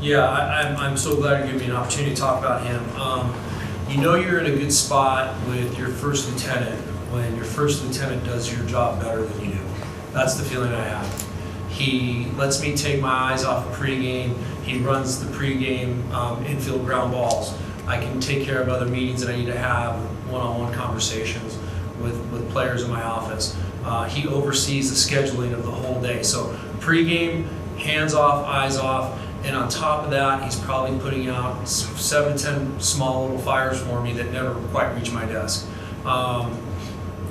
Yeah, I'm so glad you gave me an opportunity to talk about him. You know you're in a good spot with your first lieutenant when your first lieutenant does your job better than you do. That's the feeling I have. He lets me take my eyes off the pregame. He runs the pregame infield ground balls. I can take care of other meetings that I need to have, one-on-one conversations with players in my office. He oversees the scheduling of the whole day. So pregame, hands off, eyes off, and on top of that, he's probably putting out 7 to 10 small little fires for me that never quite reach my desk.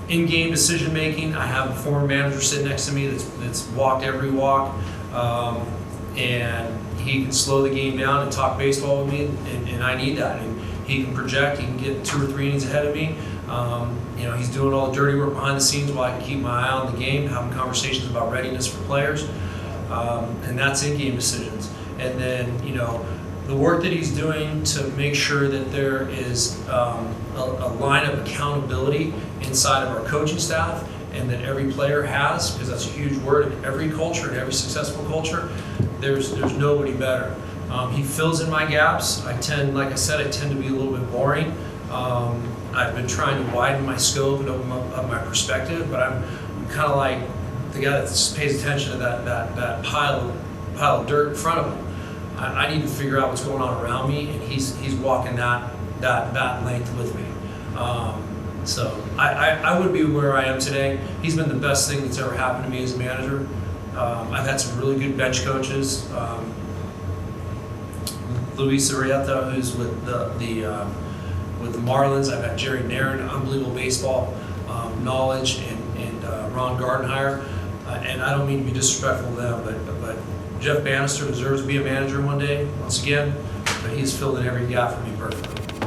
In-game decision making, I have a former manager sitting next to me that's walked every walk, and he can slow the game down and talk baseball with me, and I need that. And he can project, he can get 2 or 3 innings ahead of me. You know, he's doing all the dirty work behind the scenes while I can keep my eye on the game, having conversations about readiness for players, and that's in-game decisions. And then, you know, the work that he's doing to make sure that there is a line of accountability inside of our coaching staff, and that every player has, because that's a huge word in every culture, in every successful culture, there's nobody better. He fills in my gaps. Like I said, I tend to be a little bit boring. I've been trying to widen my scope and open up my perspective, but I'm kind of like the guy that just pays attention to that pile of dirt in front of him. I need to figure out what's going on around me, and he's walking that length with me. So I would be where I am today. He's been the best thing that's ever happened to me as a manager. I've had some really good bench coaches. Luis Arrieta, who's with the Marlins. I've had Jerry Nairn, unbelievable baseball knowledge, and Ron Gardenhire. And I don't mean to be disrespectful to them, but Jeff Banister deserves to be a manager one day, once again, but he's filled in every gap for me perfectly.